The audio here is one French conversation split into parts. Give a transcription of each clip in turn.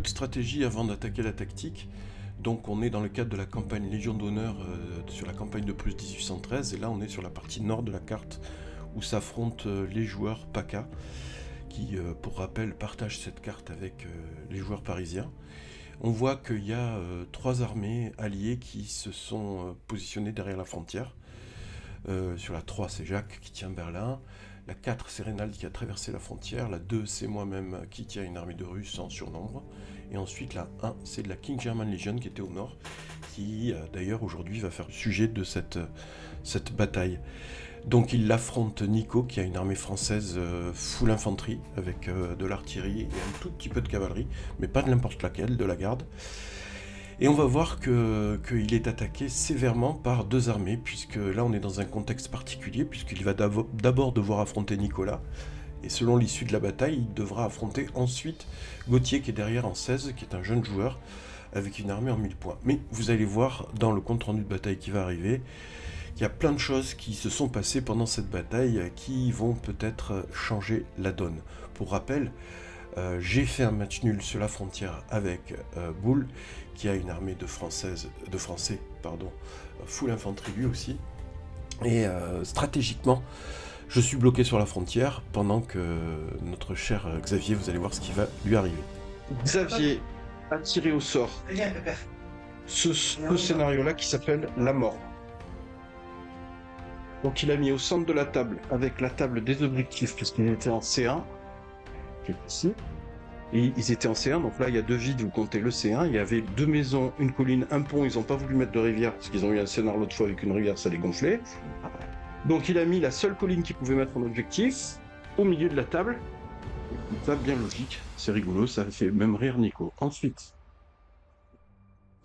de stratégie avant d'attaquer la tactique. Donc on est dans le cadre de la campagne Légion d'honneur sur la campagne de Prusse 1813, et là on est sur la partie nord de la carte où s'affrontent les joueurs PACA, qui pour rappel partagent cette carte avec les joueurs parisiens. On voit qu'il y a 3 armées alliées qui se sont positionnées derrière la frontière. Sur la 3, c'est Jacques qui tient Berlin. La 4, c'est Reynald qui a traversé la frontière. La 2, c'est moi-même qui tiens une armée de Russes en surnombre. Et ensuite, la 1, c'est de la King German Legion qui était au nord, qui d'ailleurs aujourd'hui va faire sujet de cette bataille. Donc il affronte Nico, qui a une armée française full infanterie, avec de l'artillerie et un tout petit peu de cavalerie, mais pas de n'importe laquelle, de la garde. Et on va voir qu'il est attaqué sévèrement par 2 armées, puisque là on est dans un contexte particulier, puisqu'il va d'abord devoir affronter Nicolas, et selon l'issue de la bataille, il devra affronter ensuite Gauthier qui est derrière en 16, qui est un jeune joueur, avec une armée en 1000 points. Mais vous allez voir dans le compte-rendu de bataille qui va arriver, qu'il y a plein de choses qui se sont passées pendant cette bataille qui vont peut-être changer la donne. Pour rappel, j'ai fait un match nul sur la frontière avec Boulle, qui a une armée de Français, full infanterie lui aussi. Et stratégiquement, je suis bloqué sur la frontière pendant que notre cher Xavier, vous allez voir ce qui va lui arriver. Xavier a tiré au sort ce scénario-là qui s'appelle la mort. Donc il a mis au centre de la table, avec la table des objectifs, puisqu'il était en C1, qui est ici. Et ils étaient en C1, donc là il y a 2 vides, vous comptez le C1, il y avait 2 maisons, une colline, un pont, ils n'ont pas voulu mettre de rivière, parce qu'ils ont eu un scénar l'autre fois avec une rivière, ça les gonflait. Donc il a mis la seule colline qu'il pouvait mettre en objectif, au milieu de la table. Ça, bien logique, c'est rigolo, ça fait même rire Nico. Ensuite,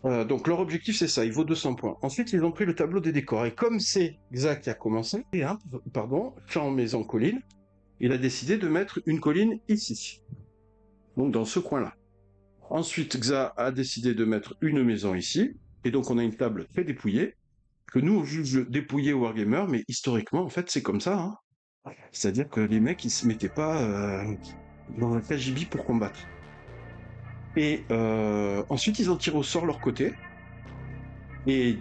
donc leur objectif c'est ça, il vaut 200 points. Ensuite ils ont pris le tableau des décors, et comme c'est Xac qui a commencé, champ, maison, colline, il a décidé de mettre une colline ici. Donc dans ce coin-là. Ensuite, Xa a décidé de mettre une maison ici, et donc on a une table très dépouillée, que nous on juge dépouillée au Wargamer, mais historiquement, en fait, c'est comme ça. Hein. C'est-à-dire que les mecs, ils se mettaient pas dans un KGB pour combattre. Et ensuite, ils ont tiré au sort leur côté, et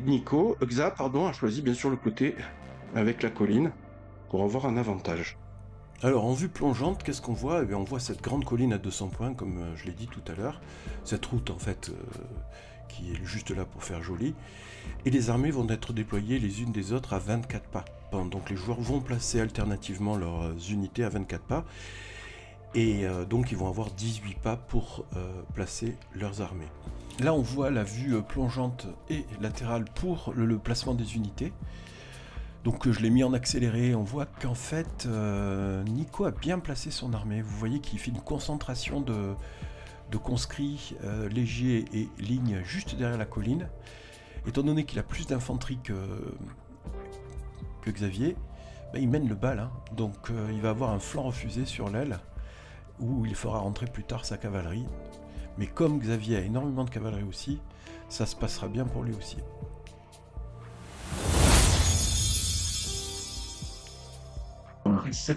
Xa, a choisi bien sûr le côté avec la colline, pour avoir un avantage. Alors en vue plongeante, qu'est-ce qu'on voit ? Eh bien, on voit cette grande colline à 200 points, comme je l'ai dit tout à l'heure. Cette route en fait, qui est juste là pour faire joli. Et les armées vont être déployées les unes des autres à 24 pas. Donc les joueurs vont placer alternativement leurs unités à 24 pas. Et donc ils vont avoir 18 pas pour placer leurs armées. Là on voit la vue plongeante et latérale pour le placement des unités. Donc je l'ai mis en accéléré, on voit qu'en fait Nico a bien placé son armée. Vous voyez qu'il fait une concentration de conscrits légers et lignes juste derrière la colline. Étant donné qu'il a plus d'infanterie que Xavier, il mène le bal. Hein. Donc il va avoir un flanc refusé sur l'aile, où il fera rentrer plus tard sa cavalerie. Mais comme Xavier a énormément de cavalerie aussi, ça se passera bien pour lui aussi.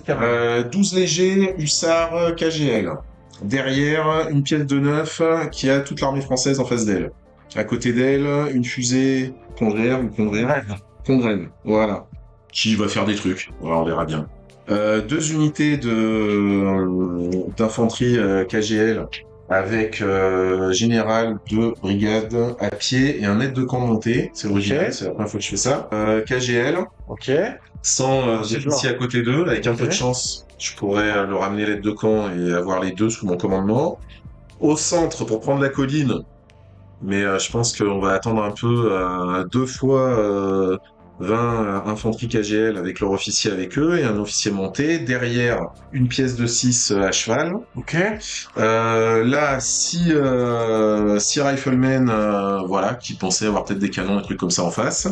Euh, 12 légers, hussards, KGL. Derrière, une pièce de 9 qui a toute l'armée française en face d'elle. À côté d'elle, une fusée Congrève, voilà. Qui va faire des trucs, voilà, on verra bien. 2 unités d'infanterie KGL avec général de brigade à pied et un aide de camp monté. C'est original, c'est la première fois que je fais ça. KGL. Ok. Sans officier à côté d'eux, avec un peu de chance, je pourrais leur amener l'aide de camp et avoir les 2 sous mon commandement. Au centre, pour prendre la colline, mais je pense qu'on va attendre un peu 2 fois 20 infanterie KGL avec leur officier avec eux et un officier monté. Derrière, une pièce de 6 à cheval. Ok. Là, 6 riflemen, voilà, qui pensaient avoir peut-être des canons, des trucs comme ça en face.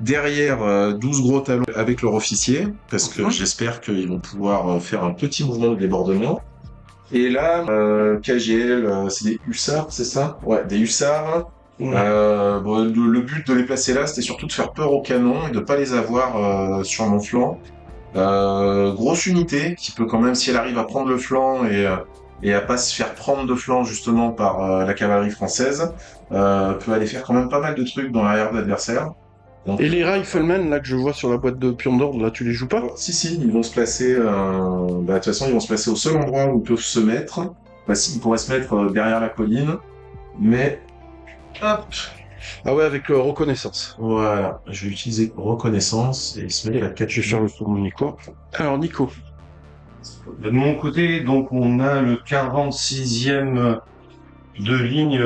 Derrière, 12 gros talons avec leur officier, parce que j'espère qu'ils vont pouvoir faire un petit mouvement de débordement. Et là, KGL, c'est des hussards, c'est ça ? Ouais, des hussards. Le but de les placer là, c'était surtout de faire peur aux canons et de pas les avoir sur mon flanc. Grosse unité qui peut quand même, si elle arrive à prendre le flanc et et à pas se faire prendre de flanc justement par la cavalerie française, peut aller faire quand même pas mal de trucs dans l'arrière de l'adversaire. Donc, Et les riflemen, là, que je vois sur la boîte de pion d'ordre, là, tu les joues pas? si, ils vont se placer. De toute façon, ils vont se placer au seul endroit où ils peuvent se mettre. Bah, si, ils pourraient se mettre derrière la colline, mais hop, Ah ouais, avec reconnaissance. voilà. Je vais utiliser reconnaissance et il se met à 4. Je vais faire le tour de Nico. Alors, Nico. De mon côté, donc, on a le 46e de ligne,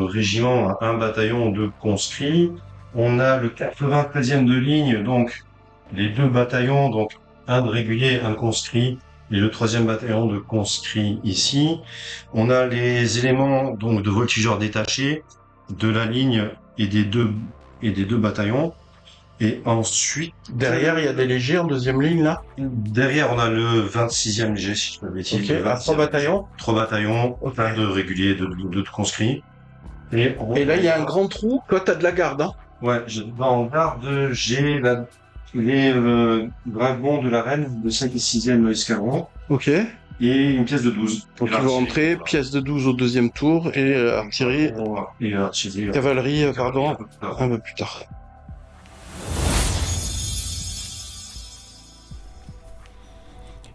régiment, un bataillon de conscrits. On a le 93e de ligne, donc, les 2 bataillons, donc, un de régulier, un de conscrit, et le 3e bataillon de conscrits ici. On a les éléments, donc, de voltigeurs détachés de la ligne et des deux bataillons. Et ensuite, Derrière, il y a des légers en deuxième ligne, là. derrière, on a le 26e léger, si je ne me bêtise. Ok, le à 3 26e. bataillons. 3 bataillons, plein de réguliers, de conscrits. Et Et là, il y a un grand trou. Toi, t'as de la garde, hein. Ouais, en garde, j'ai les dragons de la reine de 5 et 6e escadron Ok. et une pièce de 12. Donc, Et ils vont l'artillerie, rentrer, voilà. pièce de 12 au deuxième tour, et artillerie, Et l'artillerie. cavalerie, pardon, un peu plus tard.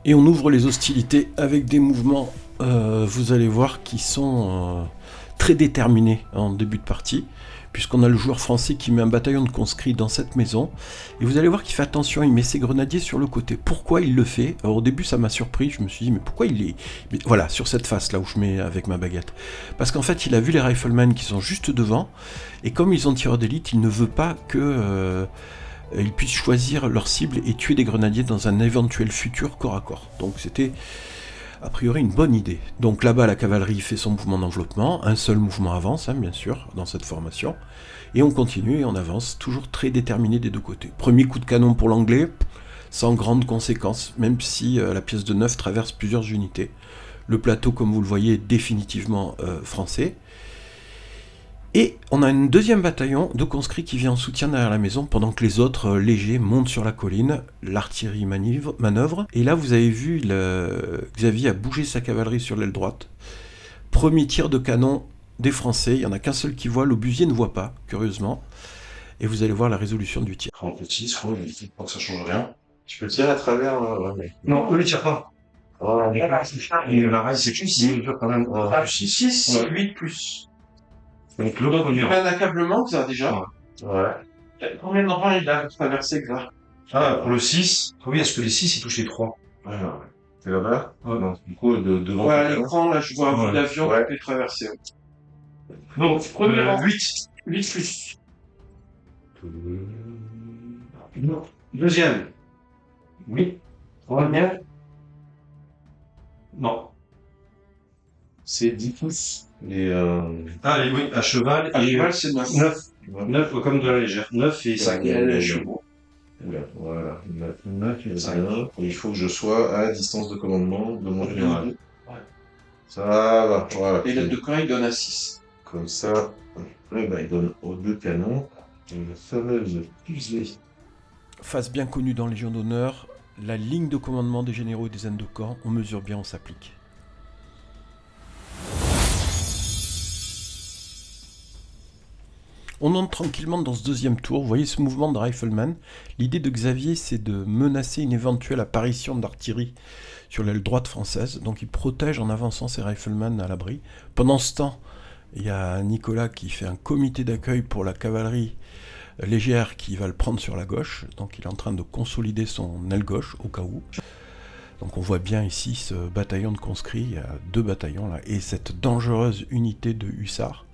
Et on ouvre les hostilités avec des mouvements, vous allez voir, qui sont très déterminés en début de partie, puisqu'on a le joueur français qui met un bataillon de conscrits dans cette maison, et vous allez voir qu'il fait attention, il met ses grenadiers sur le côté. Pourquoi il le fait? Alors, au début ça m'a surpris, je me suis dit mais pourquoi il est... Mais voilà, sur cette face là où je mets avec ma baguette. Parce qu'en fait il a vu les riflemen qui sont juste devant, et comme ils ont tireur d'élite, il ne veut pas que... ils puissent choisir leur cible et tuer des grenadiers dans un éventuel futur corps à corps. Donc c'était a priori une bonne idée. Donc là-bas la cavalerie fait son mouvement d'enveloppement, un seul mouvement avance bien sûr dans cette formation, et on continue et on avance, toujours très déterminé des deux côtés. Premier coup de canon pour l'anglais, sans grande conséquence, même si la pièce de 9 traverse plusieurs unités. Le plateau, comme vous le voyez, est définitivement français. Et on a un deuxième bataillon de conscrits qui vient en soutien derrière la maison pendant que les autres légers montent sur la colline, l'artillerie manœuvre. Et là vous avez vu, Xavier a bougé sa cavalerie sur l'aile droite. Premier tir de canon des Français, il n'y en a qu'un seul qui voit, l'obusier ne voit pas, curieusement. Et vous allez voir la résolution du tir. 36, je crois, mais pas que ça change rien. Tu peux tirer à travers. Non, eux, ils tirent pas. Et la rail, c'est que 6, quand même. 6, Ouais. 8 plus. Donc, le premier. Tu fais un accablement, ça, déjà. Ouais. Combien de rangs il a traversé, ça? Ah, pour le 6. Oui, est-ce que les 6, ils touchent les 3? C'est là-bas? Ouais. Non, du coup, devant. Ouais, à l'écran, là, je vois un bout Ouais. d'avion Ouais. qui est traversé. Donc, Premier rang. 8. 8 plus. Non. Deuxième. Oui. Troisième. Non. C'est 10 pouces. Les, Ah, et oui, à cheval. À et cheval, c'est 9. 9. 9, comme de la légère. 9 et 5. Voilà. 9 et 5. Il faut que je sois à distance de commandement de mon général. Ouais. Ça va, voilà. Et l'aide de camp, il donne à 6. Comme ça, il donne aux 2 canons une fameuse fusée. Phase bien connue dans Légion d'honneur, la ligne de commandement des généraux et des aides de camp, on mesure bien, on s'applique. On entre tranquillement dans ce deuxième tour, vous voyez ce mouvement de rifleman. L'idée de Xavier, c'est de menacer une éventuelle apparition d'artillerie sur l'aile droite française, donc il protège en avançant ses riflemen à l'abri. Pendant ce temps, il y a Nicolas qui fait un comité d'accueil pour la cavalerie légère qui va le prendre sur la gauche, donc il est en train de consolider son aile gauche au cas où. Donc on voit bien ici ce bataillon de conscrits, il y a 2 bataillons là, et cette dangereuse unité de hussards.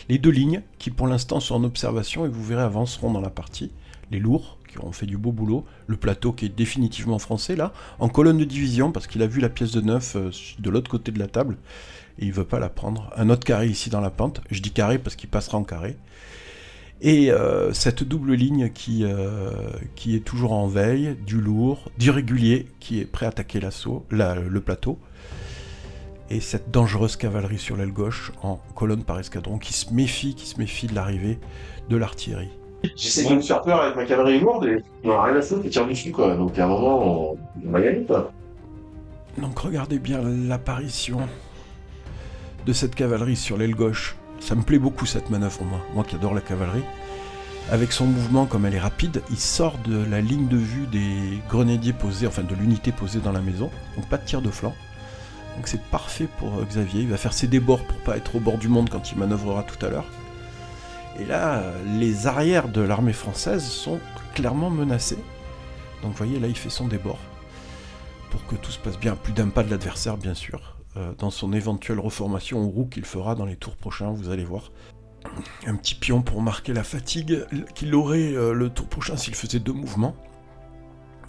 Les 2 lignes qui pour l'instant sont en observation et vous verrez avanceront dans la partie. Les lourds qui auront fait du beau boulot, le plateau qui est définitivement français là, en colonne de division parce qu'il a vu la pièce de 9 de l'autre côté de la table et il veut pas la prendre. Un autre carré ici dans la pente, je dis carré parce qu'il passera en carré. Et cette double ligne qui est toujours en veille, du lourd, du régulier qui est prêt à attaquer le plateau, et cette dangereuse cavalerie sur l'aile gauche en colonne par escadron qui se méfie de l'arrivée de l'artillerie. J'essaie de me faire peur avec ma cavalerie lourde et on a rien à foutre, ils tirent dessus quoi. Donc à un moment, on va gagner quoi. Donc regardez bien l'apparition de cette cavalerie sur l'aile gauche. Ça me plaît beaucoup cette manœuvre, moi qui adore la cavalerie. Avec son mouvement, comme elle est rapide, il sort de la ligne de vue des grenadiers posés, enfin de l'unité posée dans la maison. Donc pas de tir de flanc. Donc c'est parfait pour Xavier. Il va faire ses débords pour pas être au bord du monde quand il manœuvrera tout à l'heure. Et là, les arrières de l'armée française sont clairement menacés. Donc vous voyez, là il fait son débord. Pour que tout se passe bien, plus d'un pas de l'adversaire bien sûr. Dans son éventuelle reformation au roue qu'il fera dans les tours prochains, vous allez voir. Un petit pion pour marquer la fatigue qu'il aurait le tour prochain s'il faisait 2 mouvements.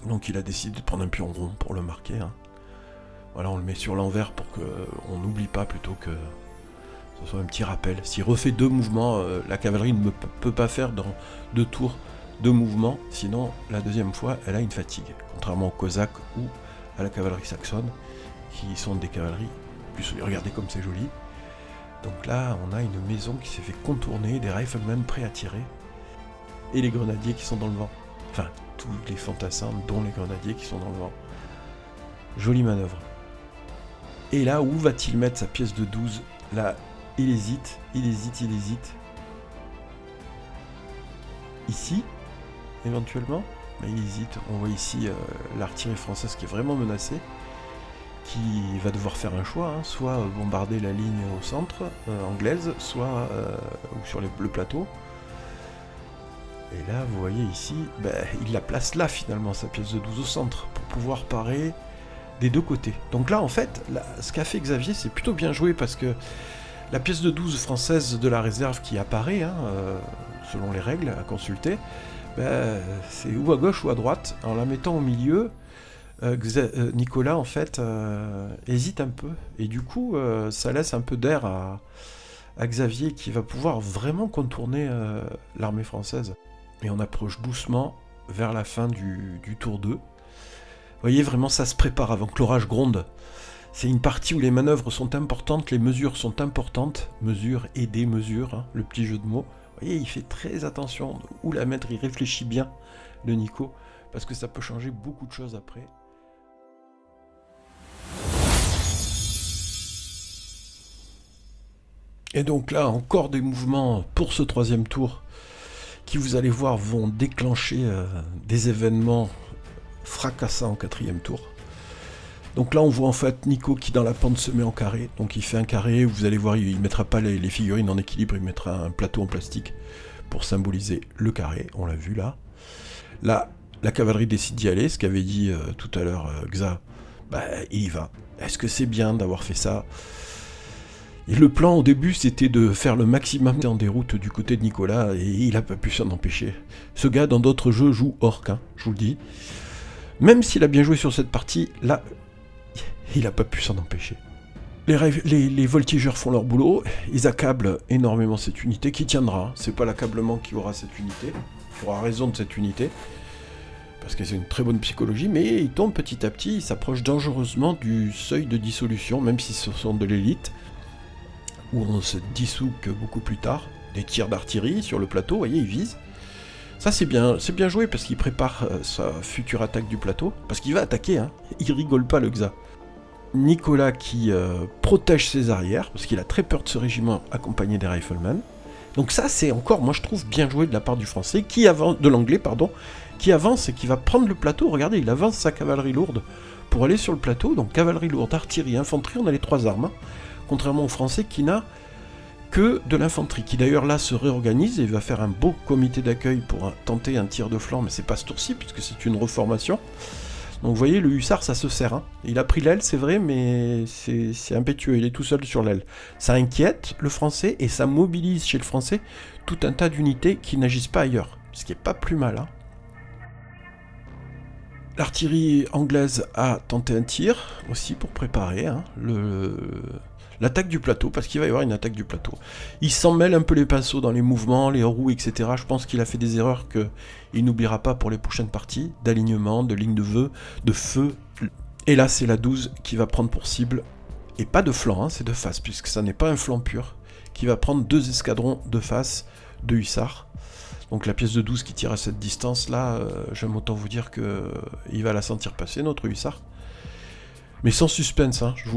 Donc il a décidé de prendre un pion rond pour le marquer. Hein. Voilà, on le met sur l'envers pour qu'on n'oublie pas plutôt que ce soit un petit rappel. S'il refait 2 mouvements, la cavalerie ne peut pas faire dans 2 tours 2 mouvements, sinon la deuxième fois elle a une fatigue. Contrairement aux Cosaques ou à la cavalerie saxonne, qui sont des cavaleries plus solides. Regardez comme c'est joli. Donc là, on a une maison qui s'est fait contourner, des riflemen prêts à tirer, et les grenadiers qui sont dans le vent. Enfin, tous les fantassins, dont les grenadiers qui sont dans le vent. Jolie manœuvre. Et là, où va-t-il mettre sa pièce de 12 ? Là, il hésite. Ici, éventuellement, mais il hésite. On voit ici l'artillerie française qui est vraiment menacée, qui va devoir faire un choix, hein, soit bombarder la ligne au centre anglaise, soit ou sur le plateau. Et là, vous voyez ici, il la place là finalement, sa pièce de 12 au centre, pour pouvoir parer des 2 côtés. Donc là, en fait, ce qu'a fait Xavier, c'est plutôt bien joué, parce que la pièce de 12 française de la réserve qui apparaît, hein, selon les règles à consulter, c'est ou à gauche ou à droite. En la mettant au milieu, Nicolas en fait hésite un peu, et du coup ça laisse un peu d'air à Xavier, qui va pouvoir vraiment contourner l'armée française. Et on approche doucement vers la fin du tour 2. Vous voyez, vraiment ça se prépare avant que l'orage gronde. C'est une partie où les manœuvres sont importantes, les mesures sont importantes, mesures et des mesures, hein, le petit jeu de mots. Vous voyez, il fait très attention où la mettre, il réfléchit bien, le Nico, parce que ça peut changer beaucoup de choses après. Et donc là, encore des mouvements pour ce 3e tour, qui vous allez voir vont déclencher des événements fracassants au 4e tour. Donc là, on voit en fait Nico qui dans la pente se met en carré. Donc il fait un carré, vous allez voir, il ne mettra pas les figurines en équilibre, il mettra un plateau en plastique pour symboliser le carré, on l'a vu là. Là, la cavalerie décide d'y aller, ce qu'avait dit tout à l'heure Xa, il y va. Est-ce que c'est bien d'avoir fait ça ? Et le plan au début, c'était de faire le maximum en déroute du côté de Nicolas, et il n'a pas pu s'en empêcher. Ce gars, dans d'autres jeux, joue orc, hein, je vous le dis. Même s'il a bien joué sur cette partie, là, il n'a pas pu s'en empêcher. Les voltigeurs font leur boulot, ils accablent énormément cette unité, qui tiendra. C'est pas l'accablement qui aura cette unité, qui aura raison de cette unité, parce que c'est une très bonne psychologie, mais ils tombent petit à petit, ils s'approchent dangereusement du seuil de dissolution, même si ce sont de l'élite, où on se dissout que beaucoup plus tard. Des tirs d'artillerie sur le plateau, vous voyez, ils visent. Ça c'est bien joué, parce qu'il prépare sa future attaque du plateau, parce qu'il va attaquer, hein. Il rigole pas le Xa. Nicolas qui protège ses arrières, parce qu'il a très peur de ce régiment accompagné des riflemen. Donc ça c'est encore, moi je trouve, bien joué de la part du français, de l'anglais, qui avance et qui va prendre le plateau. Regardez, il avance sa cavalerie lourde pour aller sur le plateau. Donc cavalerie lourde, artillerie, infanterie, on a les 3 armes, hein. Contrairement au français qui n'a que de l'infanterie, qui d'ailleurs là se réorganise et va faire un beau comité d'accueil pour tenter un tir de flanc, mais c'est pas ce tour-ci puisque c'est une reformation. Donc vous voyez, le hussard ça se serre, hein. Il a pris l'aile, c'est vrai, mais c'est impétueux, il est tout seul sur l'aile. Ça inquiète le français et ça mobilise chez le français tout un tas d'unités qui n'agissent pas ailleurs, ce qui est pas plus mal, hein. L'artillerie anglaise a tenté un tir aussi pour préparer, hein, l'attaque du plateau, parce qu'il va y avoir une attaque du plateau. Il s'en mêle un peu les pinceaux dans les mouvements, les roues, etc. Je pense qu'il a fait des erreurs qu'il n'oubliera pas pour les prochaines parties, d'alignement, de ligne de feu. Et là, c'est la 12 qui va prendre pour cible, et pas de flanc, hein, c'est de face, puisque ça n'est pas un flanc pur, qui va prendre 2 escadrons de face de hussards. Donc la pièce de 12 qui tire à cette distance-là, j'aime autant vous dire qu'il va la sentir passer, notre hussard. Mais sans suspense, hein. Je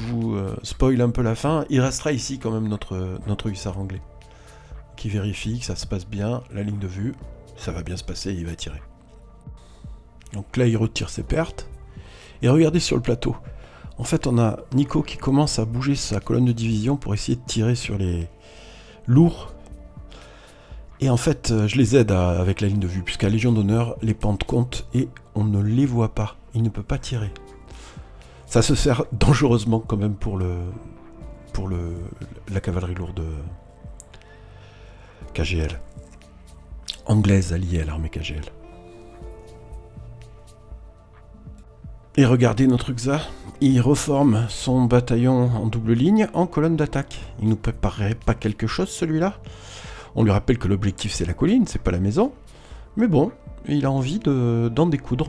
vous spoil un peu la fin. Il restera ici quand même notre hussard anglais, qui vérifie que ça se passe bien, la ligne de vue, ça va bien se passer, il va tirer. Donc là, il retire ses pertes. Et regardez sur le plateau. En fait, on a Nico qui commence à bouger sa colonne de division pour essayer de tirer sur les lourds. Et en fait, je les aide avec la ligne de vue, puisqu'à Légion d'honneur, les pentes comptent et on ne les voit pas. Il ne peut pas tirer. Ça se sert dangereusement quand même pour la cavalerie lourde KGL. Anglaise alliée à l'armée KGL. Et regardez notre XA, il reforme son bataillon en double ligne en colonne d'attaque. Il nous préparerait pas quelque chose celui-là? On lui rappelle que l'objectif c'est la colline, c'est pas la maison. Mais bon, il a envie d'en découdre.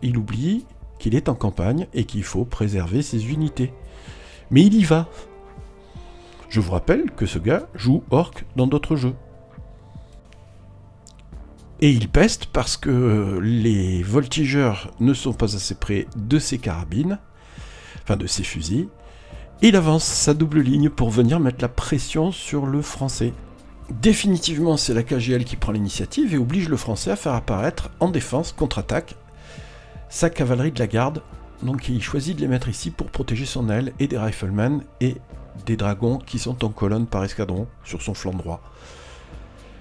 Il oublie qu'il est en campagne et qu'il faut préserver ses unités. Mais il y va. Je vous rappelle que ce gars joue orc dans d'autres jeux. Et il peste parce que les voltigeurs ne sont pas assez près de ses carabines, enfin de ses fusils. Il avance sa double ligne pour venir mettre la pression sur le français. Définitivement, c'est la KGL qui prend l'initiative et oblige le français à faire apparaître en défense, contre-attaque, sa cavalerie de la garde. Donc il choisit de les mettre ici pour protéger son aile et des riflemen et des dragons qui sont en colonne par escadron sur son flanc droit.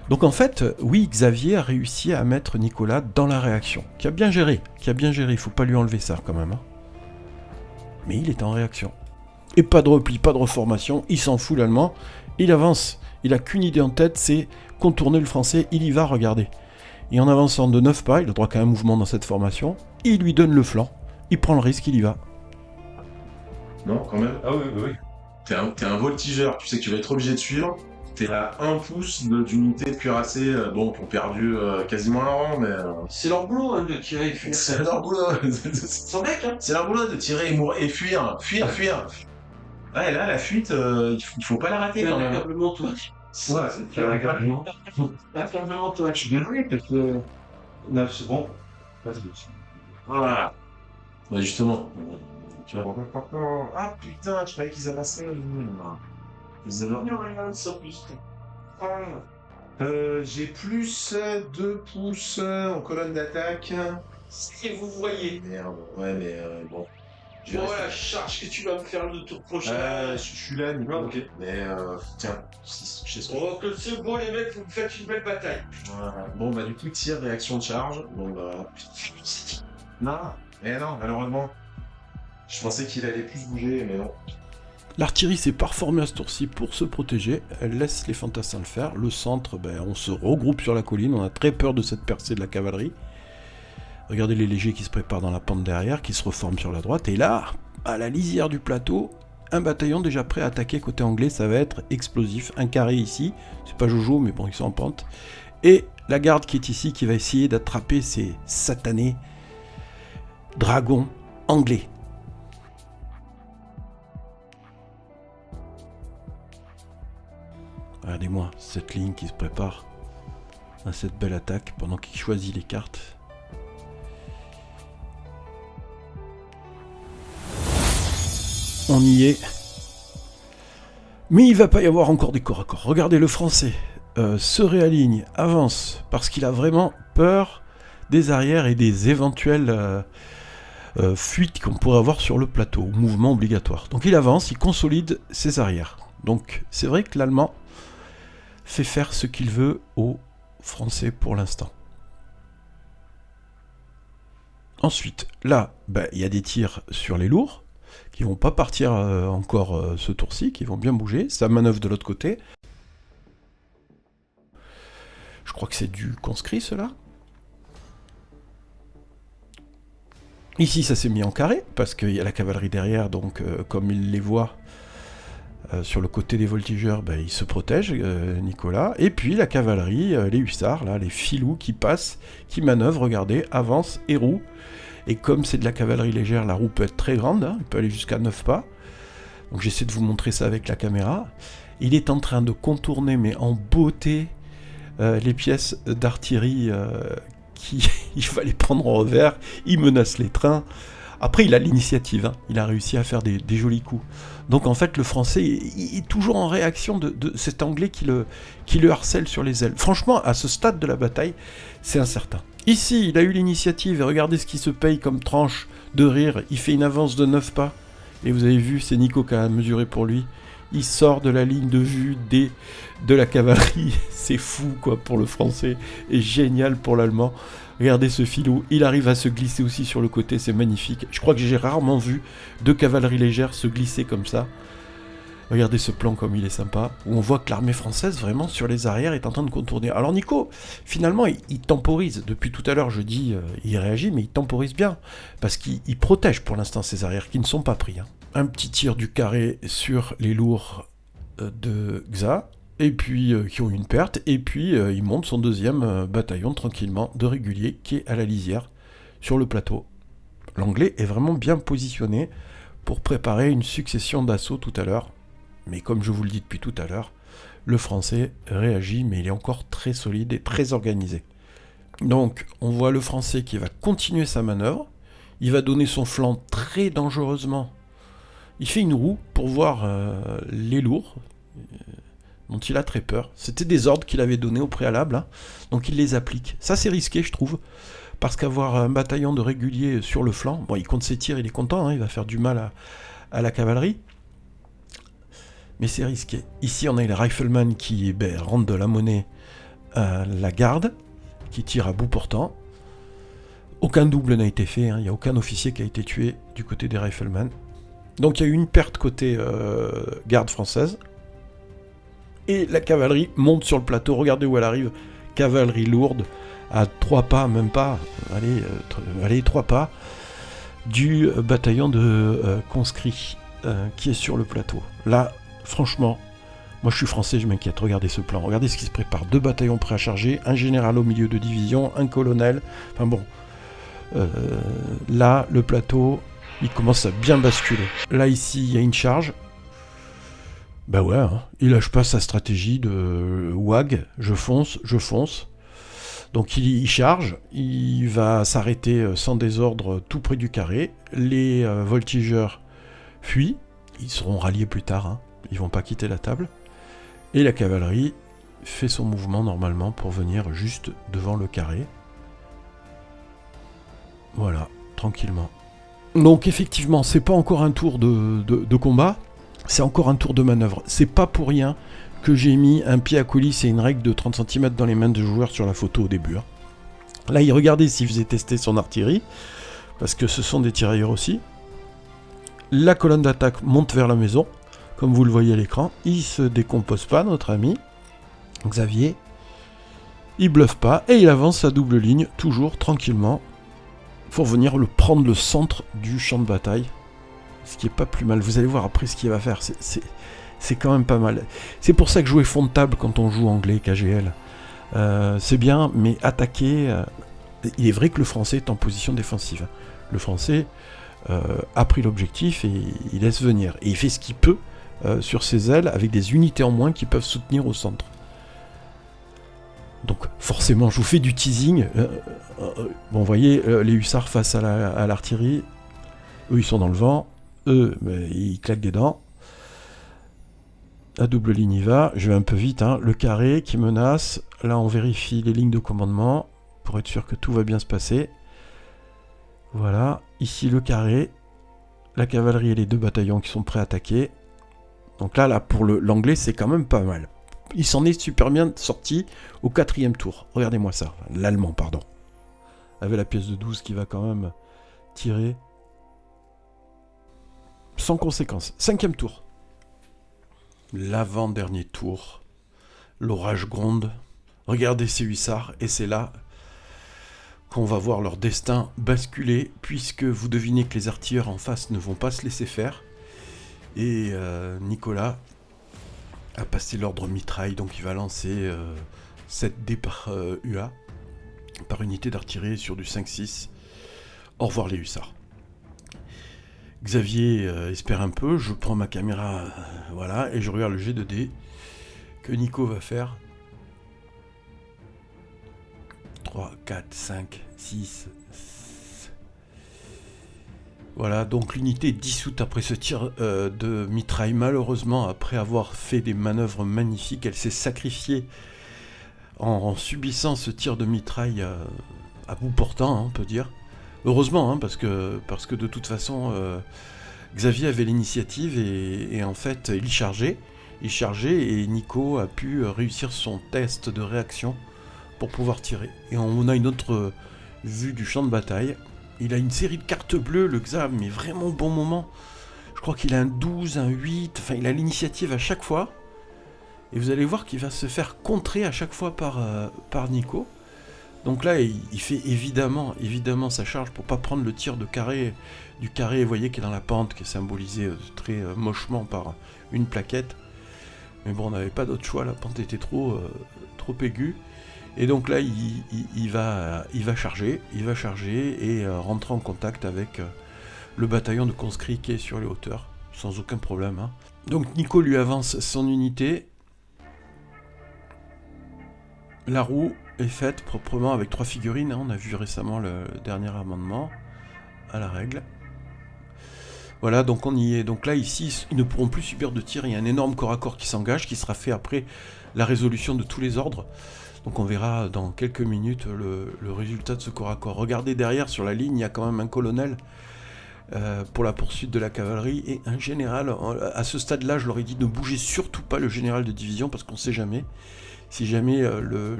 Donc en fait, oui, Xavier a réussi à mettre Nicolas dans la réaction, qui a bien géré, il faut pas lui enlever ça quand même. Hein. Mais il est en réaction. Et pas de repli, pas de reformation, il s'en fout l'allemand, il avance, il a qu'une idée en tête, c'est contourner le français, il y va, regardez. Et en avançant de 9 pas, il a droit qu'à un mouvement dans cette formation, il lui donne le flanc, il prend le risque, il y va. Non, quand même. Ah oui, oui. T'es un voltigeur, tu sais que tu vas être obligé de suivre. T'es à 1 pouce d'unité de cuirassés, bon, qui ont perdu quasiment un rang, mais... C'est leur boulot hein, de tirer et fuir. C'est leur boulot. Son mec, hein. C'est leur boulot de tirer et fuir. Fuir. Ouais, là, la fuite, il faut pas la rater quand même. Accablement toi. Ouais, c'est un accablement. Accablement toi. Je suis désolé parce que... Là, c'est bon. Voilà. Ouais, justement. Tu vas... Ah putain, je croyais qu'ils avançaient. Ils avaient rien sur plus. J'ai plus 2 pouces en colonne d'attaque. Et vous voyez. Merde, ouais, mais bon. Bon, la charge que tu vas me faire le tour prochain. Je suis là, Nico. Ok. Mais tiens, je sais ce que... Bon, que c'est beau les mecs, vous me faites une belle bataille. Voilà. Bon, bah du coup, tir, réaction de charge. Bon, bah... Non, malheureusement. Je pensais qu'il allait plus bouger, mais non. L'artillerie s'est pas reformée à ce tour-ci pour se protéger, elle laisse les fantassins le faire. Le centre, on se regroupe sur la colline, on a très peur de cette percée de la cavalerie. Regardez les légers qui se préparent dans la pente derrière, qui se reforment sur la droite, et là, à la lisière du plateau, un bataillon déjà prêt à attaquer côté anglais, ça va être explosif. Un carré ici, c'est pas Jojo, mais bon, ils sont en pente. Et la garde qui est ici, qui va essayer d'attraper ces satanés dragons anglais. Regardez-moi cette ligne qui se prépare à cette belle attaque pendant qu'il choisit les cartes. On y est. Mais il va pas y avoir encore des corps à corps. Regardez le français se réaligne, avance, parce qu'il a vraiment peur des arrières et des éventuelles fuites qu'on pourrait avoir sur le plateau, mouvement obligatoire. Donc il avance, il consolide ses arrières. Donc c'est vrai que l'Allemand fait faire ce qu'il veut aux Français pour l'instant. Ensuite, là, il y a des tirs sur les lourds, qui vont pas partir encore ce tour-ci, qui vont bien bouger. Ça manœuvre de l'autre côté. Je crois que c'est du conscrit, cela. Ici, ça s'est mis en carré, parce qu'il y a la cavalerie derrière, donc comme il les voit sur le côté des voltigeurs, il se protège, Nicolas. Et puis la cavalerie, les hussards, là, les filous qui passent, qui manœuvrent, regardez, avancent et roue. Et comme c'est de la cavalerie légère, la roue peut être très grande, hein, il peut aller jusqu'à 9 pas. Donc j'essaie de vous montrer ça avec la caméra. Il est en train de contourner, mais en beauté, les pièces d'artillerie il va les prendre en revers, il menace les trains. Après, il a l'initiative, hein. Il a réussi à faire des jolis coups. Donc en fait, le français est toujours en réaction de cet anglais qui le harcèle sur les ailes. Franchement, à ce stade de la bataille, c'est incertain. Ici, il a eu l'initiative, et regardez ce qui se paye comme tranche de rire. Il fait une avance de 9 pas. Et vous avez vu, c'est Nico qui a mesuré pour lui. Il sort de la ligne de vue de la cavalerie. C'est fou, quoi, pour le français. Et génial pour l'allemand. Regardez ce filou, il arrive à se glisser aussi sur le côté, c'est magnifique. Je crois que j'ai rarement vu 2 cavaleries légères se glisser comme ça. Regardez ce plan comme il est sympa, où on voit que l'armée française, vraiment, sur les arrières, est en train de contourner. Alors Nico, finalement, il temporise. Depuis tout à l'heure, je dis, il réagit, mais il temporise bien. Parce qu'il protège pour l'instant ses arrières, qui ne sont pas pris. Hein. Un petit tir du carré sur les lourds de Xa. Et puis qui ont une perte, et puis il monte son deuxième bataillon tranquillement de réguliers qui est à la lisière sur le plateau. L'anglais est vraiment bien positionné pour préparer une succession d'assauts tout à l'heure, mais comme je vous le dis depuis tout à l'heure, le français réagit, mais il est encore très solide et très organisé. Donc on voit le français qui va continuer sa manœuvre, il va donner son flanc très dangereusement, il fait une roue pour voir les lourds, dont il a très peur. C'était des ordres qu'il avait donnés au préalable, hein. Donc il les applique. Ça c'est risqué je trouve, parce qu'avoir un bataillon de réguliers sur le flanc, bon il compte ses tirs, il est content, hein, il va faire du mal à la cavalerie, mais c'est risqué. Ici on a les riflemen qui rendent de la monnaie à la garde, qui tire à bout portant. Aucun double n'a été fait, hein. Il n'y a aucun officier qui a été tué du côté des riflemen. Donc il y a eu une perte côté garde française. Et la cavalerie monte sur le plateau, regardez où elle arrive, cavalerie lourde, à 3 pas, même pas, allez 3 pas, du bataillon de conscrits qui est sur le plateau. Là, franchement, moi je suis français, je m'inquiète, regardez ce plan, regardez ce qui se prépare, 2 bataillons prêts à charger, un général au milieu de division, un colonel, enfin bon, là, le plateau, il commence à bien basculer. Là, ici, il y a une charge. Bah ouais, hein. Il lâche pas sa stratégie de WAG, je fonce. Donc il charge, il va s'arrêter sans désordre tout près du carré. Les voltigeurs fuient, ils seront ralliés plus tard, hein. Ils vont pas quitter la table. Et la cavalerie fait son mouvement normalement pour venir juste devant le carré. Voilà, tranquillement. Donc effectivement, c'est pas encore un tour de combat. C'est encore un tour de manœuvre. C'est pas pour rien que j'ai mis un pied à coulisse et une règle de 30 cm dans les mains de joueurs sur la photo au début. Hein. Là, il regardait s'il faisait tester son artillerie, parce que ce sont des tirailleurs aussi. La colonne d'attaque monte vers la maison, comme vous le voyez à l'écran. Il se décompose pas, notre ami Xavier. Il bluffe pas, et il avance à double ligne, toujours tranquillement, pour venir prendre le centre du champ de bataille. Ce qui est pas plus mal. Vous allez voir après ce qu'il va faire. C'est quand même pas mal. C'est pour ça que jouer fond de table quand on joue anglais, KGL, c'est bien, mais attaquer... il est vrai que le français est en position défensive. Le français a pris l'objectif et il laisse venir. Et il fait ce qu'il peut sur ses ailes avec des unités en moins qui peuvent soutenir au centre. Donc forcément, je vous fais du teasing. Bon, vous voyez, les hussards face à l'artillerie, eux ils sont dans le vent. Eux, ils claquent des dents. La double ligne y va. Je vais un peu vite. Hein. Le carré qui menace. Là, on vérifie les lignes de commandement pour être sûr que tout va bien se passer. Voilà. Ici, le carré. La cavalerie et les 2 bataillons qui sont prêts à attaquer. Donc là pour l'anglais, c'est quand même pas mal. Il s'en est super bien sorti au 4e tour. Regardez-moi ça. L'allemand, pardon. Avec la pièce de 12 qui va quand même tirer. Sans conséquence. 5e tour. L'avant-dernier tour. L'orage gronde. Regardez ces hussards. Et c'est là qu'on va voir leur destin basculer, puisque vous devinez que les artilleurs en face ne vont pas se laisser faire. Et Nicolas a passé l'ordre mitraille, donc il va lancer 7 dés par UA, par unité d'artillerie sur du 5-6. Au revoir les hussards. Xavier espère un peu, je prends ma caméra, voilà, et je regarde le jet de dés que Nico va faire. 3, 4, 5, 6... Voilà, donc l'unité est dissoute après ce tir de mitraille. Malheureusement, après avoir fait des manœuvres magnifiques, elle s'est sacrifiée en subissant ce tir de mitraille à bout portant, hein, on peut dire. Heureusement, hein, parce que de toute façon, Xavier avait l'initiative et en fait, il chargeait et Nico a pu réussir son test de réaction pour pouvoir tirer. Et on a une autre vue du champ de bataille. Il a une série de cartes bleues, le Xav, mais vraiment au bon moment. Je crois qu'il a un 12, un 8, enfin il a l'initiative à chaque fois. Et vous allez voir qu'il va se faire contrer à chaque fois par Nico. Donc là, il fait évidemment sa charge pour pas prendre le tir du carré, vous voyez, qui est dans la pente, qui est symbolisé très mochement par une plaquette. Mais bon, on n'avait pas d'autre choix, la pente était trop aiguë. Et donc là, il va charger et rentrer en contact avec le bataillon de conscrits qui est sur les hauteurs, sans aucun problème. Hein. Donc Nico lui avance son unité. La roue est faite proprement avec 3 figurines. Hein. On a vu récemment le dernier amendement à la règle. Voilà, donc on y est. Donc là, ici, ils ne pourront plus subir de tir. Il y a un énorme corps à corps qui s'engage, qui sera fait après la résolution de tous les ordres. Donc on verra dans quelques minutes le résultat de ce corps à corps. Regardez derrière, sur la ligne, il y a quand même un colonel pour la poursuite de la cavalerie et un général. À ce stade-là, je leur ai dit ne bougez surtout pas le général de division parce qu'on ne sait jamais. Si jamais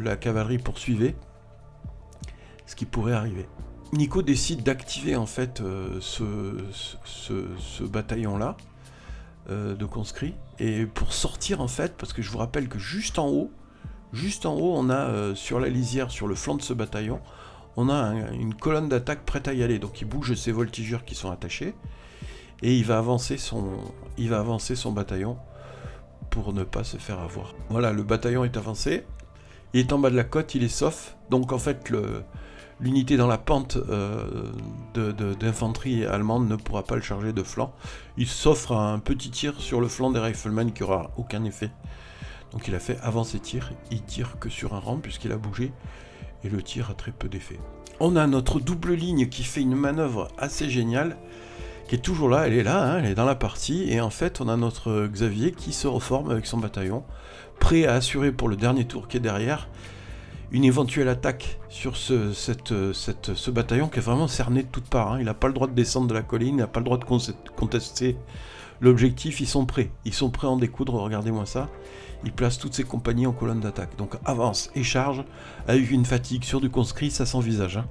la cavalerie poursuivait, ce qui pourrait arriver. Nico décide d'activer en fait ce bataillon-là de conscrits. Et pour sortir en fait, parce que je vous rappelle que juste en haut, on a sur la lisière, sur le flanc de ce bataillon, on a une colonne d'attaque prête à y aller. Donc il bouge ses voltigeurs qui sont attachés et il va avancer son bataillon pour ne pas se faire avoir. Voilà, le bataillon est avancé, il est en bas de la côte, il est sauf. Donc en fait, l'unité dans la pente d'infanterie allemande ne pourra pas le charger de flanc. Il s'offre un petit tir sur le flanc des riflemen qui n'aura aucun effet. Donc il a fait avancer tir, il tire que sur un rang puisqu'il a bougé, et le tir a très peu d'effet. On a notre double ligne qui fait une manœuvre assez géniale, qui est toujours là, elle est là, hein, elle est dans la partie, et en fait on a notre Xavier qui se reforme avec son bataillon, prêt à assurer pour le dernier tour qui est derrière, une éventuelle attaque sur ce bataillon qui est vraiment cerné de toutes parts. Hein. Il n'a pas le droit de descendre de la colline, il n'a pas le droit de contester l'objectif, ils sont prêts à en découdre, regardez-moi ça. Il place toutes ses compagnies en colonne d'attaque. Donc avance et charge, avec une fatigue sur du conscrit, ça s'envisage. Hein.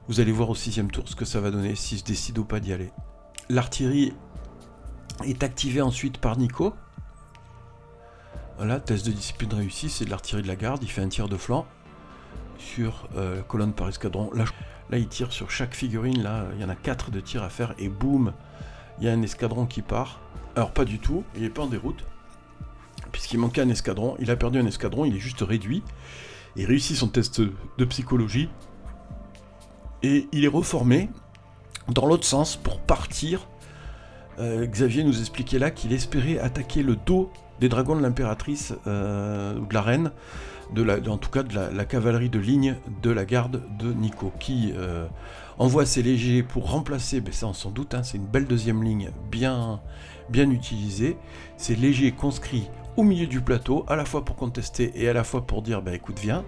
Vous allez voir au 6e tour ce que ça va donner, si je décide ou pas d'y aller. L'artillerie est activée ensuite par Nico. Voilà, test de discipline réussi, c'est de l'artillerie de la garde, il fait un tir de flanc sur colonne par escadron. Là, il tire sur chaque figurine, là, il y en a 4 de tirs à faire, et boum, il y a un escadron qui part. Alors pas du tout, il n'est pas en déroute, puisqu'il manquait un escadron, il a perdu un escadron, il est juste réduit, il réussit son test de psychologie, et il est reformé dans l'autre sens pour partir. Xavier nous expliquait là qu'il espérait attaquer le dos des dragons de l'impératrice, ou de la reine, en tout cas de la cavalerie de ligne de la garde de Nico, qui envoie ses légers pour remplacer, ben ça on s'en doute, hein, c'est une belle deuxième ligne bien utilisée, ces légers conscrits au milieu du plateau, à la fois pour contester et à la fois pour dire, bah écoute viens,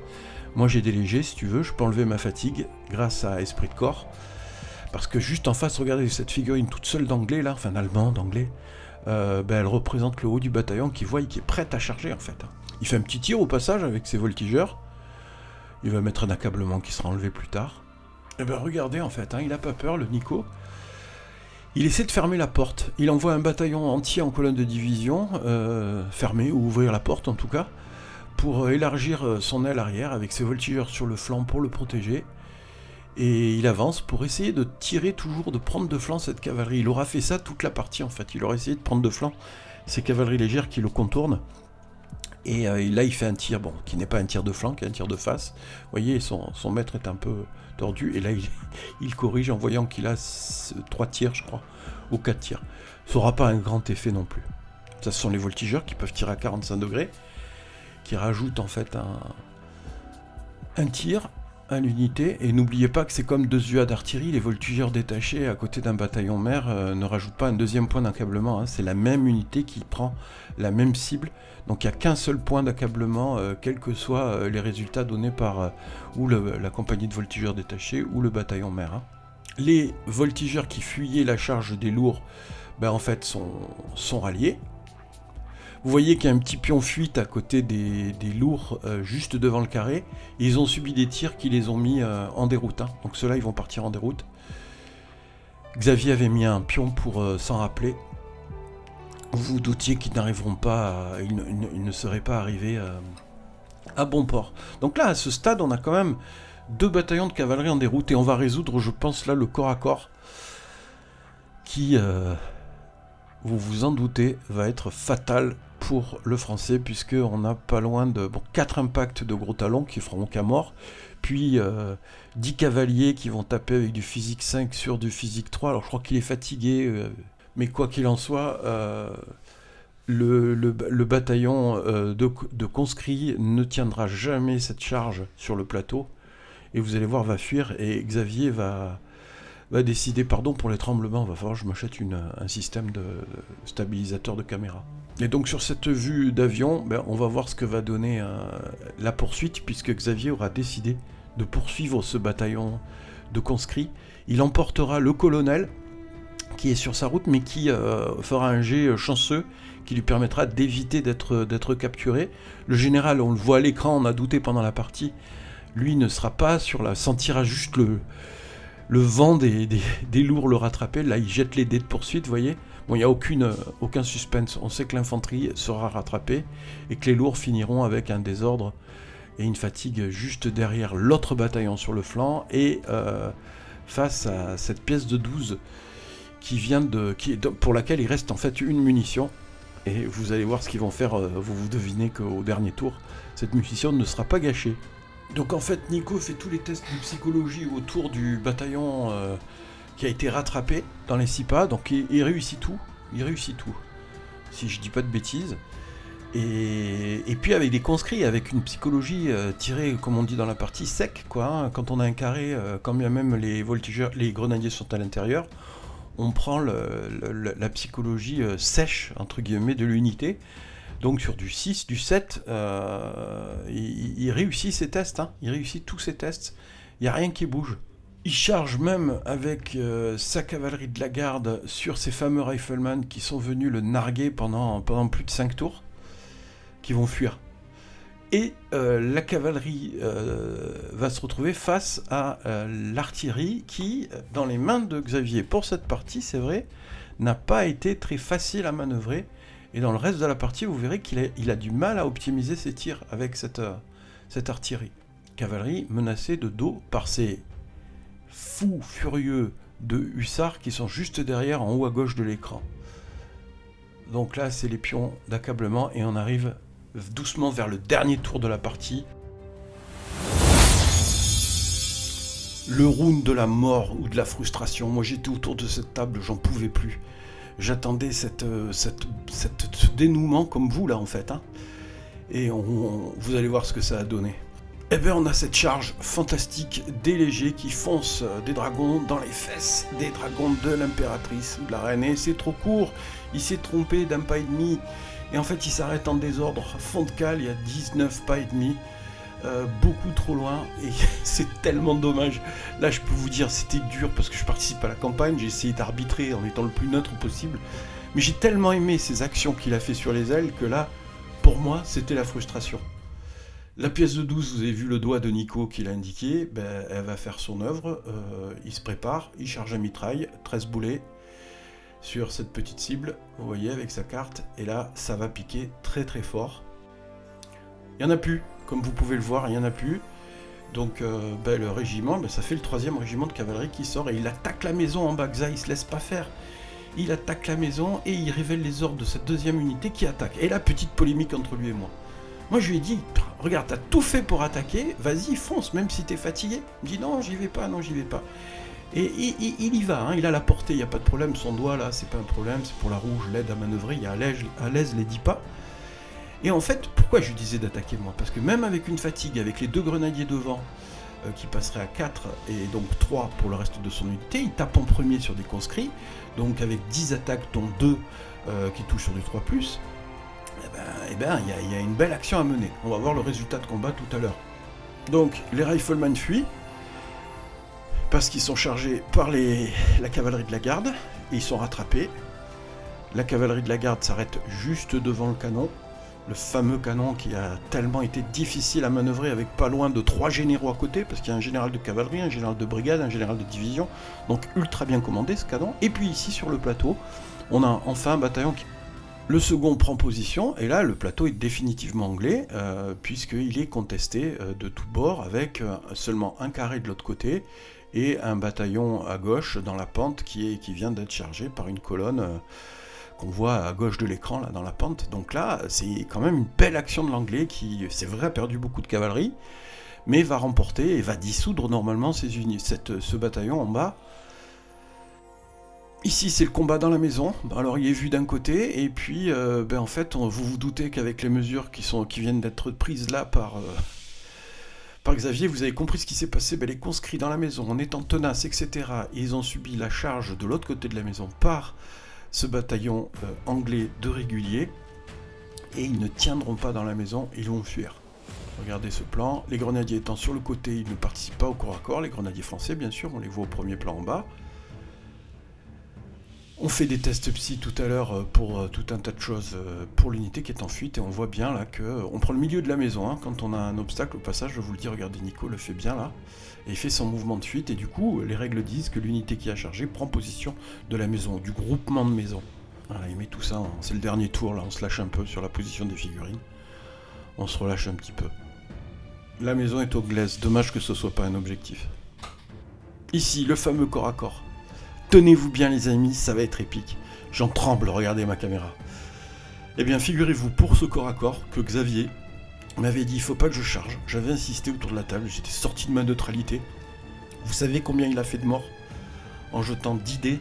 moi j'ai des légers si tu veux, je peux enlever ma fatigue grâce à esprit de corps, parce que juste en face, regardez cette figurine toute seule d'anglais là, enfin d'allemand, d'anglais, elle représente le haut du bataillon qui voit, qui est prête à charger en fait. Il fait un petit tir au passage avec ses voltigeurs, il va mettre un accablement qui sera enlevé plus tard. Et ben regardez en fait, hein, il a pas peur le Nico. Il essaie de fermer la porte, il envoie un bataillon entier en colonne de division, fermer ou ouvrir la porte en tout cas, pour élargir son aile arrière avec ses voltigeurs sur le flanc pour le protéger. Et il avance pour essayer de tirer toujours, de prendre de flanc cette cavalerie. Il aura fait ça toute la partie en fait, il aura essayé de prendre de flanc ces cavaleries légères qui le contournent. Et là il fait un tir, bon, qui n'est pas un tir de flanc, qui est un tir de face. Vous voyez, son maître est un peu tordu, et là il corrige en voyant qu'il a 3 tirs je crois, ou 4 tirs. Ça n'aura pas un grand effet non plus. Ça ce sont les voltigeurs qui peuvent tirer à 45 degrés, qui rajoutent en fait un tir à l'unité, et n'oubliez pas que c'est comme 2 UA d'artillerie, les voltigeurs détachés à côté d'un bataillon mer ne rajoutent pas un deuxième point d'accablement, c'est la même unité qui prend la même cible, donc il n'y a qu'un seul point d'accablement, quels que soient les résultats donnés par ou la compagnie de voltigeurs détachés ou le bataillon mer. Les voltigeurs qui fuyaient la charge des lourds, en fait sont ralliés. Vous voyez qu'il y a un petit pion fuite à côté des lourds, juste devant le carré. Et ils ont subi des tirs qui les ont mis en déroute. Donc ceux-là, ils vont partir en déroute. Xavier avait mis un pion pour s'en rappeler. Vous vous doutiez qu'ils n'arriveront pas, ils ne seraient pas arrivés à bon port. Donc là, à ce stade, on a quand même 2 bataillons de cavalerie en déroute. Et on va résoudre, je pense, là, le corps à corps. Qui, vous vous en doutez, va être fatal pour le français, puisqu'on n'a pas loin de 4 impacts de gros talons qui feront aucun mort, puis 10 cavaliers qui vont taper avec du physique 5 sur du physique 3. Alors je crois qu'il est fatigué, mais quoi qu'il en soit, le bataillon de conscrits ne tiendra jamais cette charge sur le plateau, et vous allez voir, va fuir, et Xavier va décider, pardon pour les tremblements, va falloir que je m'achète un système de stabilisateur de caméra. Et donc sur cette vue d'avion, on va voir ce que va donner la poursuite, puisque Xavier aura décidé de poursuivre ce bataillon de conscrits. Il emportera le colonel, qui est sur sa route, mais qui fera un jet chanceux, qui lui permettra d'éviter d'être capturé. Le général, on le voit à l'écran, on a douté pendant la partie, lui ne sera pas sentira juste le vent des lourds le rattraper. Là, il jette les dés de poursuite, vous voyez. Bon, il n'y a aucun suspense. On sait que l'infanterie sera rattrapée et que les lourds finiront avec un désordre et une fatigue juste derrière l'autre bataillon sur le flanc et face à cette pièce de 12 pour laquelle il reste en fait une munition. Et vous allez voir ce qu'ils vont faire. Vous devinez qu'au dernier tour, cette munition ne sera pas gâchée. Donc en fait, Nico fait tous les tests de psychologie autour du bataillon qui a été rattrapé dans les 6 pas, donc il réussit tout, si je dis pas de bêtises. Et puis avec des conscrits, avec une psychologie tirée, comme on dit dans la partie, sec, quoi. Quand on a un carré, quand bien même les voltigeurs, les grenadiers sont à l'intérieur, on prend la psychologie sèche, entre guillemets, de l'unité. Donc sur du 6, du 7, il réussit ses tests, il réussit tous ses tests, il n'y a rien qui bouge. Il charge même avec sa cavalerie de la garde sur ces fameux riflemen qui sont venus le narguer pendant plus de 5 tours, qui vont fuir. Et la cavalerie va se retrouver face à l'artillerie qui, dans les mains de Xavier pour cette partie, c'est vrai, n'a pas été très facile à manœuvrer. Et dans le reste de la partie, vous verrez qu'il a du mal à optimiser ses tirs avec cette artillerie. Cavalerie menacée de dos par ces fous furieux de hussards qui sont juste derrière, en haut à gauche de l'écran. Donc là, c'est les pions d'accablement et on arrive doucement vers le dernier tour de la partie. Le round de la mort ou de la frustration. Moi, j'étais autour de cette table, j'en pouvais plus. J'attendais ce dénouement comme vous, là, en fait. Et vous allez voir ce que ça a donné. Eh bien, on a cette charge fantastique des légers qui foncent des dragons dans les fesses des dragons de l'impératrice ou de la reine. Et c'est trop court, il s'est trompé d'un pas et demi. Et en fait, il s'arrête en désordre. Fond de cale, il y a 19 pas et demi. Beaucoup trop loin. Et c'est tellement dommage. Là, je peux vous dire, c'était dur parce que je participe à la campagne. J'ai essayé d'arbitrer en étant le plus neutre possible. Mais j'ai tellement aimé ces actions qu'il a fait sur les ailes que là, pour moi, c'était la frustration. La pièce de 12, vous avez vu le doigt de Nico qui l'a indiqué, elle va faire son œuvre, il se prépare, il charge un mitraille, 13 boulets sur cette petite cible, vous voyez avec sa carte, et là ça va piquer très très fort. Il n'y en a plus, comme vous pouvez le voir, il n'y en a plus, donc le régiment, ça fait le 3e régiment de cavalerie qui sort, et il attaque la maison en bas, Xa, il se laisse pas faire. Il attaque la maison et il révèle les ordres de cette 2e unité qui attaque. Et là, petite polémique entre lui et moi. Moi, je lui ai dit, regarde, t'as tout fait pour attaquer, vas-y, fonce, même si t'es fatigué. Il me dit, non, j'y vais pas. Et il y va, il a la portée, il n'y a pas de problème, son doigt, là, c'est pas un problème, c'est pour la rouge, l'aide à manœuvrer, il y a à l'aise les 10 pas. Et en fait, pourquoi je lui disais d'attaquer moi? Parce que même avec une fatigue, avec les 2 grenadiers devant, qui passeraient à 4 et donc 3 pour le reste de son unité, il tape en premier sur des conscrits, donc avec 10 attaques dont 2 qui touchent sur du 3+, il y a une belle action à mener. On va voir le résultat de combat tout à l'heure. Donc les riflemen fuient, parce qu'ils sont chargés par la cavalerie de la garde, et ils sont rattrapés. La cavalerie de la garde s'arrête juste devant le canon, le fameux canon qui a tellement été difficile à manœuvrer avec pas loin de 3 généraux à côté, parce qu'il y a un général de cavalerie, un général de brigade, un général de division, donc ultra bien commandé ce canon. Et puis ici sur le plateau, on a enfin un bataillon qui... Le second prend position, et là le plateau est définitivement anglais, puisqu'il est contesté de tous bords, avec seulement un carré de l'autre côté, et un bataillon à gauche dans la pente qui vient d'être chargé par une colonne qu'on voit à gauche de l'écran là dans la pente. Donc là, c'est quand même une belle action de l'anglais qui, c'est vrai, a perdu beaucoup de cavalerie, mais va remporter et va dissoudre normalement ce bataillon en bas. Ici, c'est le combat dans la maison. Alors, il est vu d'un côté, et puis, en fait, vous vous doutez qu'avec les mesures qui viennent d'être prises là par Xavier, vous avez compris ce qui s'est passé. Les conscrits dans la maison, en étant tenaces, etc., ils ont subi la charge de l'autre côté de la maison par ce bataillon anglais de réguliers, et ils ne tiendront pas dans la maison, ils vont fuir. Regardez ce plan. Les grenadiers étant sur le côté, ils ne participent pas au corps à corps. Les grenadiers français, bien sûr, on les voit au premier plan en bas. On fait des tests psy tout à l'heure pour tout un tas de choses pour l'unité qui est en fuite, et on voit bien là que on prend le milieu de la maison quand on a un obstacle au passage. Je vous le dis, regardez, Nico le fait bien là, et il fait son mouvement de fuite, et du coup les règles disent que l'unité qui a chargé prend position de la maison, du groupement de maisons. Voilà, il met tout ça, c'est le dernier tour là, on se lâche un peu sur la position des figurines, on se relâche un petit peu. La maison est anglaise, dommage que ce soit pas un objectif. Ici, le fameux corps à corps. Tenez-vous bien les amis, ça va être épique. J'en tremble, regardez ma caméra. Eh bien, figurez-vous pour ce corps à corps que Xavier m'avait dit il faut pas que je charge. J'avais insisté autour de la table, j'étais sorti de ma neutralité. Vous savez combien il a fait de morts en jetant 10 dés?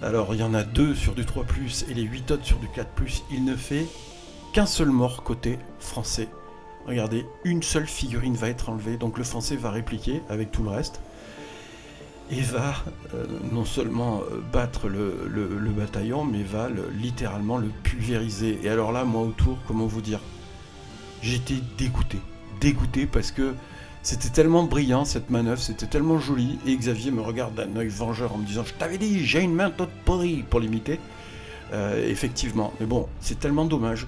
Alors, il y en a 2 sur du 3+, et les 8 autres sur du 4+. Il ne fait qu'un seul mort côté français. Regardez, une seule figurine va être enlevée, donc le français va répliquer avec tout le reste. Et va non seulement battre le bataillon, mais va littéralement le pulvériser. Et alors là, moi autour, comment vous dire, j'étais dégoûté parce que c'était tellement brillant cette manœuvre, c'était tellement joli, et Xavier me regarde d'un œil vengeur en me disant « Je t'avais dit, j'ai une main toute pourrie » pour l'imiter. Effectivement, mais bon, c'est tellement dommage.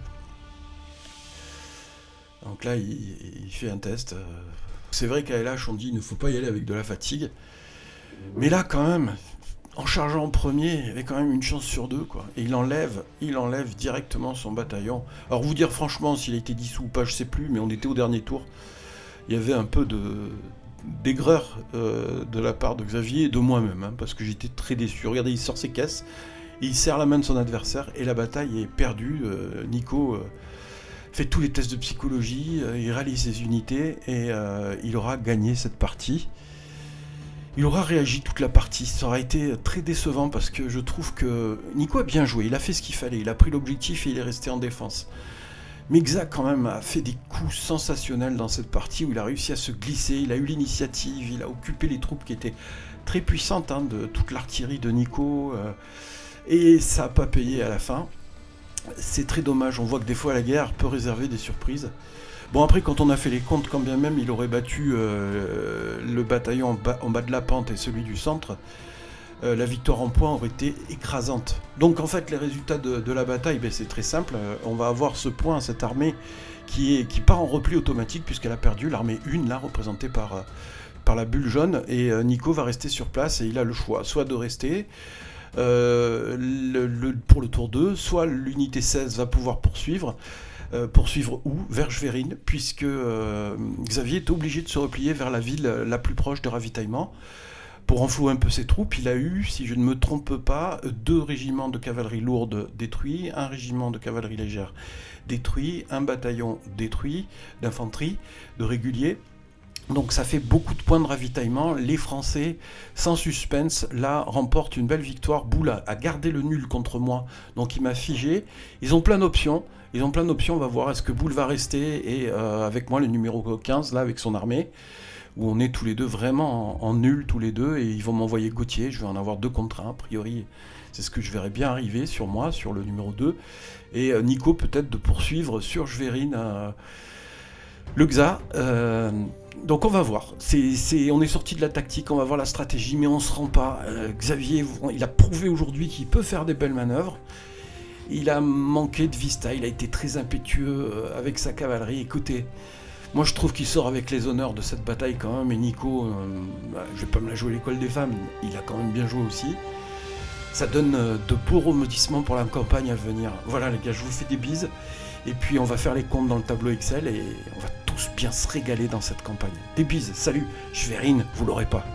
Donc là, il fait un test. C'est vrai qu'à LH, on dit il ne faut pas y aller avec de la fatigue. Mais là, quand même, en chargeant en premier, il y avait quand même une chance sur 2, quoi. Et il enlève directement son bataillon. Alors, vous dire franchement, s'il a été dissous ou pas, je sais plus, mais on était au dernier tour. Il y avait un peu d'aigreur de la part de Xavier et de moi-même, parce que j'étais très déçu. Regardez, il sort ses caisses, il serre la main de son adversaire, et la bataille est perdue. Nico fait tous les tests de psychologie, il rallie ses unités, et il aura gagné cette partie. Il aura réagi toute la partie, ça aura été très décevant parce que je trouve que Nico a bien joué, il a fait ce qu'il fallait, il a pris l'objectif et il est resté en défense. Mais Xa quand même a fait des coups sensationnels dans cette partie où il a réussi à se glisser, il a eu l'initiative, il a occupé les troupes qui étaient très puissantes de toute l'artillerie de Nico, et ça n'a pas payé à la fin. C'est très dommage, on voit que des fois la guerre peut réserver des surprises. Bon, après, quand on a fait les comptes, quand bien même il aurait battu le bataillon en bas de la pente et celui du centre, la victoire en points aurait été écrasante. Donc en fait, les résultats de la bataille, c'est très simple. On va avoir ce point, cette armée qui part en repli automatique, puisqu'elle a perdu l'armée 1, là, représentée par la bulle jaune, et Nico va rester sur place, et il a le choix, soit de rester pour le tour 2, soit l'unité 16 va pouvoir poursuivre où? Vers Schwerin, puisque Xavier est obligé de se replier vers la ville la plus proche de ravitaillement. Pour renflouer un peu ses troupes, il a eu, si je ne me trompe pas, 2 régiments de cavalerie lourde détruits, 1 régiment de cavalerie légère détruit, 1 bataillon détruit d'infanterie, de réguliers, Donc ça fait beaucoup de points de ravitaillement. Les Français, sans suspense, là, remportent une belle victoire. Boule a gardé le nul contre moi, donc il m'a figé. Ils ont plein d'options. On va voir est-ce que Boule va rester et avec moi le numéro 15, là, avec son armée, où on est tous les deux vraiment en nul, tous les deux, et ils vont m'envoyer Gauthier. Je vais en avoir 2 contre 1, a priori. C'est ce que je verrais bien arriver sur moi, sur le numéro 2. Et Nico, peut-être, de poursuivre sur Schwerin le Xa. Donc on va voir. On est sorti de la tactique, on va voir la stratégie, mais on se rend pas. Xavier, il a prouvé aujourd'hui qu'il peut faire des belles manœuvres. Il a manqué de vista, il a été très impétueux avec sa cavalerie. Écoutez, moi je trouve qu'il sort avec les honneurs de cette bataille quand même. Et Nico, je vais pas me la jouer à l'école des femmes, il a quand même bien joué aussi. Ça donne de beaux rebondissements pour la campagne à venir. Voilà les gars, je vous fais des bises. Et puis on va faire les comptes dans le tableau Excel et on va tous bien se régaler dans cette campagne. Des bises, salut, Schwerin, vous l'aurez pas.